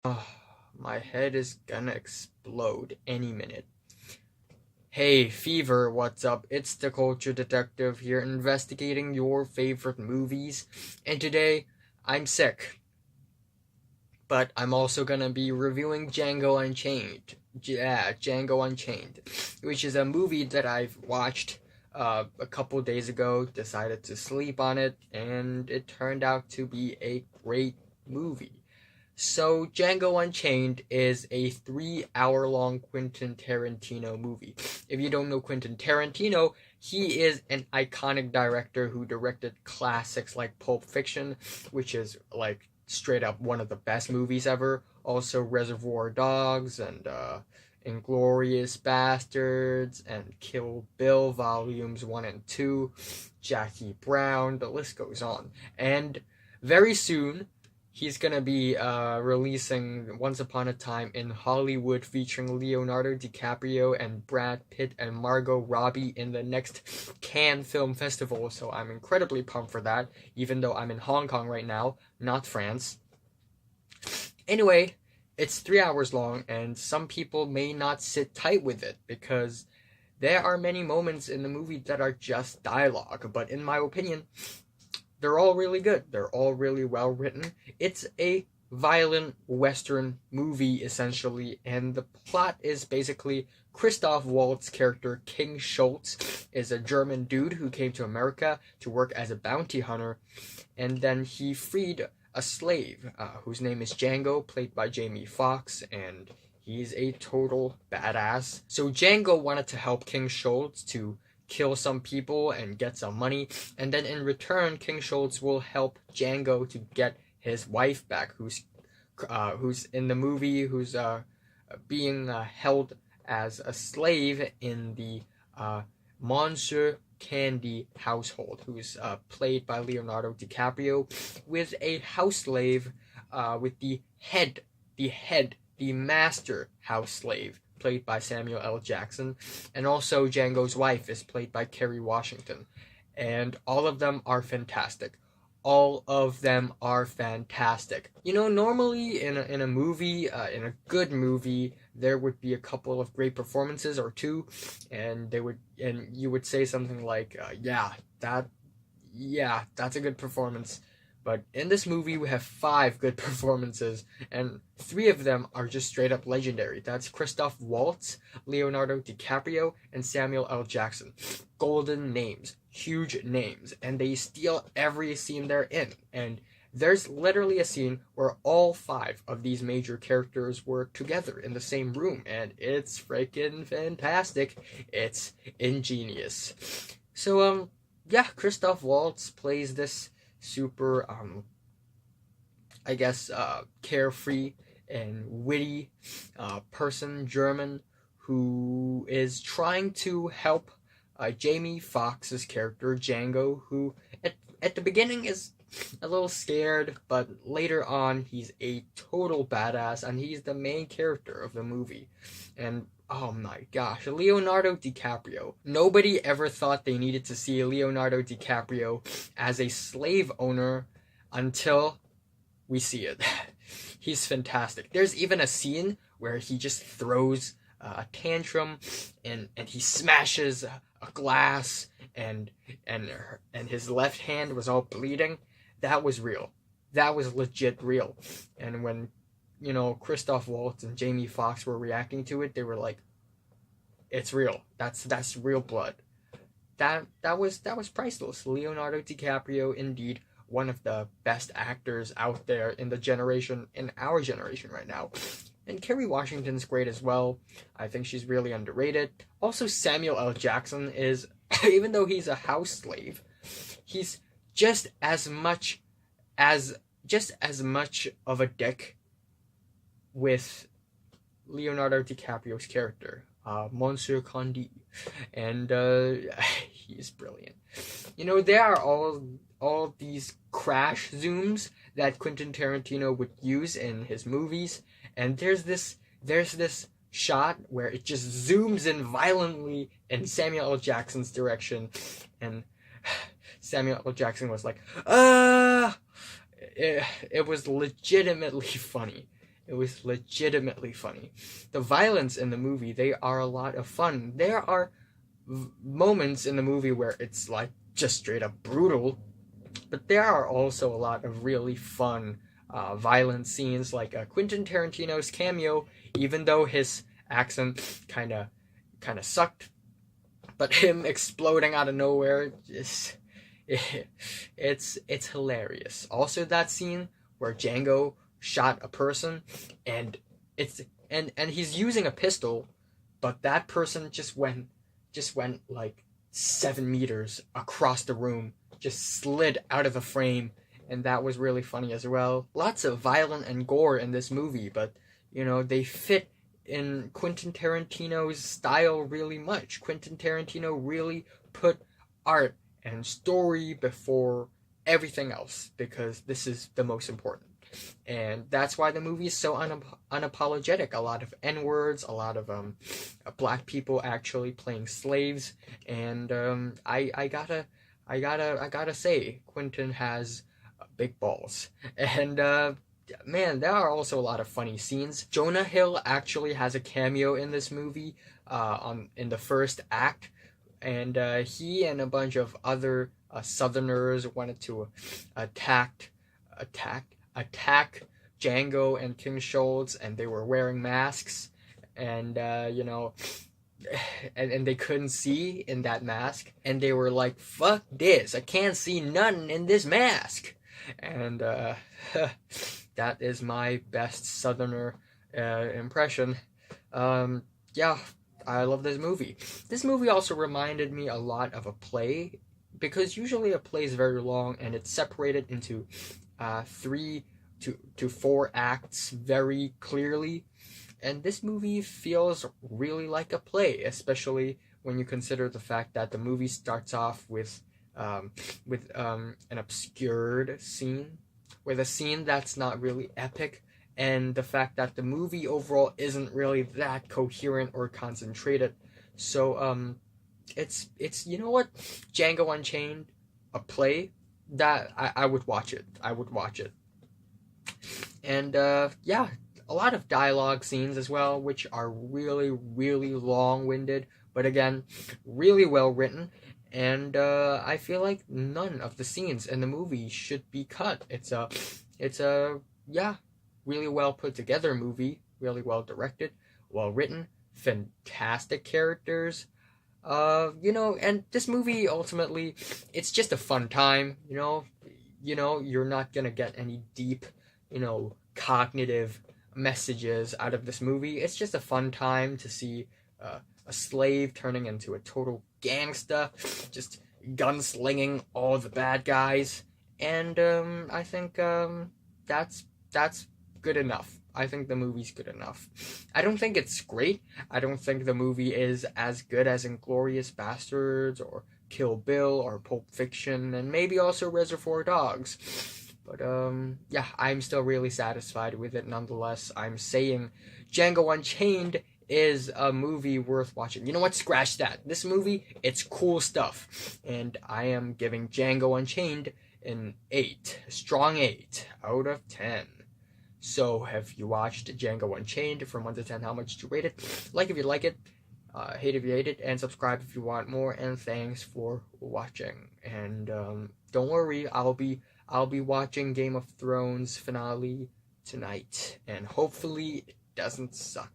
Oh, my head is gonna explode any minute. Hey, Fever, what's up? It's the Culture Detective here investigating your favorite movies. And today, I'm sick, but I'm also gonna be reviewing Django Unchained. Yeah, Django Unchained, which is a movie that I've watched a couple days ago, decided to sleep on it, and it turned out to be a great movie. So, Django Unchained is a 3 hour long Quentin Tarantino movie. If you don't know Quentin Tarantino, he is an iconic director who directed classics like Pulp Fiction, which is like straight up one of the best movies ever. Also, Reservoir Dogs and Inglorious Bastards and Kill Bill Volumes 1 and 2, Jackie Brown, the list goes on. And very soon, he's gonna be releasing Once Upon a Time in Hollywood featuring Leonardo DiCaprio and Brad Pitt and Margot Robbie in the next Cannes Film Festival. So I'm incredibly pumped for that, even though I'm in Hong Kong right now, not France. Anyway, it's 3 hours long, and some people may not sit tight with it because there are many moments in the movie that are just dialogue. But in my opinion, they're all really good. They're all really well written. It's a violent Western movie, essentially, and the plot is basically Christoph Waltz's character, King Schultz, is a German dude who came to America to work as a bounty hunter, and then he freed a slave whose name is Django, played by Jamie Foxx, and he's a total badass. So Django wanted to help King Schultz to kill some people and get some money, and then in return, King Schultz will help Django to get his wife back, who's in the movie, who's being held as a slave in the Monsieur Candy household, who's played by Leonardo DiCaprio, with a house slave, with the master house slave, played by Samuel L. Jackson, and also Django's wife is played by Kerry Washington. And all of them are fantastic. All of them are fantastic. You know, normally in a movie, in a good movie, there would be a couple of great performances or two, and you would say something like, yeah, that's a good performance. But in this movie, we have five good performances, and three of them are just straight up legendary. That's Christoph Waltz, Leonardo DiCaprio, and Samuel L. Jackson. Golden names, huge names, and they steal every scene they're in. And there's literally a scene where all five of these major characters were together in the same room, and it's freaking fantastic. It's ingenious. So, yeah, Christoph Waltz plays this super, I guess, carefree and witty person, German, who is trying to help Jamie Foxx's character, Django, who at the beginning is a little scared, but later on he's a total badass, and he's the main character of the movie. And oh my gosh, Leonardo DiCaprio. Nobody ever thought they needed to see Leonardo DiCaprio as a slave owner until we see it. He's fantastic. There's even a scene where he just throws a tantrum, and he smashes a glass, and his left hand was all bleeding. That was real. That was legit real. And when Christoph Waltz and Jamie Foxx were reacting to it, they were like, "It's real. That's real blood." That was priceless. Leonardo DiCaprio, indeed, one of the best actors out there in our generation right now. And Kerry Washington's great as well. I think she's really underrated. Also, Samuel L. Jackson is, even though he's a house slave, he's just as much of a dick with Leonardo DiCaprio's character, Monsieur Candy, and he's brilliant. There are all these crash zooms that Quentin Tarantino would use in his movies, and there's this shot where it just zooms in violently in Samuel L. Jackson's direction, and Samuel L. Jackson was like, ah! It was legitimately funny. It was legitimately funny. The violence in the movie, they are a lot of fun. There are moments in the movie where it's like just straight up brutal, but there are also a lot of really fun, violent scenes, like Quentin Tarantino's cameo. Even though his accent kind of sucked, but him exploding out of nowhere, just it's hilarious. Also, that scene where Django shot a person, and it's and he's using a pistol, but that person just went like 7 meters across the room, just slid out of the frame, and that was really funny as well. Lots of violence and gore in this movie, but they fit in Quentin Tarantino's style really much. Quentin Tarantino really put art and story before everything else, because this is the most important. And that's why the movie is so unapologetic. A lot of N-words, a lot of black people actually playing slaves, and I gotta say, Quentin has big balls. And man, there are also a lot of funny scenes. Jonah Hill actually has a cameo in this movie, in the first act, and he and a bunch of other Southerners wanted to attack Django and King Schultz, and they were wearing masks, and and they couldn't see in that mask, and they were like, "Fuck this! I can't see nothing in this mask," and that is my best Southerner impression. Yeah, I love this movie. This movie also reminded me a lot of a play, because usually a play is very long and it's separated into 3 to 4 acts very clearly. And this movie feels really like a play, especially when you consider the fact that the movie starts off with an obscured scene, with a scene that's not really epic, and the fact that the movie overall isn't really that coherent or concentrated. So it's you know what, Django Unchained, a play that I would watch it. I would watch it. And yeah, a lot of dialogue scenes as well, which are really, really long-winded, but again, really well written. And I feel like none of the scenes in the movie should be cut. It's a yeah, really well put together movie, really well directed, well written, fantastic characters. And this movie ultimately, it's just a fun time. You're not gonna get any deep, cognitive messages out of this movie. It's just a fun time to see a slave turning into a total gangsta, just gunslinging all the bad guys, and I think that's good enough. I think the movie's good enough. I don't think it's great. I don't think the movie is as good as Inglourious Basterds or Kill Bill or Pulp Fiction, and maybe also Reservoir Dogs. But yeah, I'm still really satisfied with it nonetheless. I'm saying Django Unchained is a movie worth watching. You know what? Scratch that. This movie, it's cool stuff. And I am giving Django Unchained an 8. A strong 8 out of 10. So, have you watched Django Unchained? From 1 to 10, how much do you rate it? Like if you like it, hate if you hate it, and subscribe if you want more. And thanks for watching. And don't worry, I'll be watching Game of Thrones finale tonight, and hopefully it doesn't suck.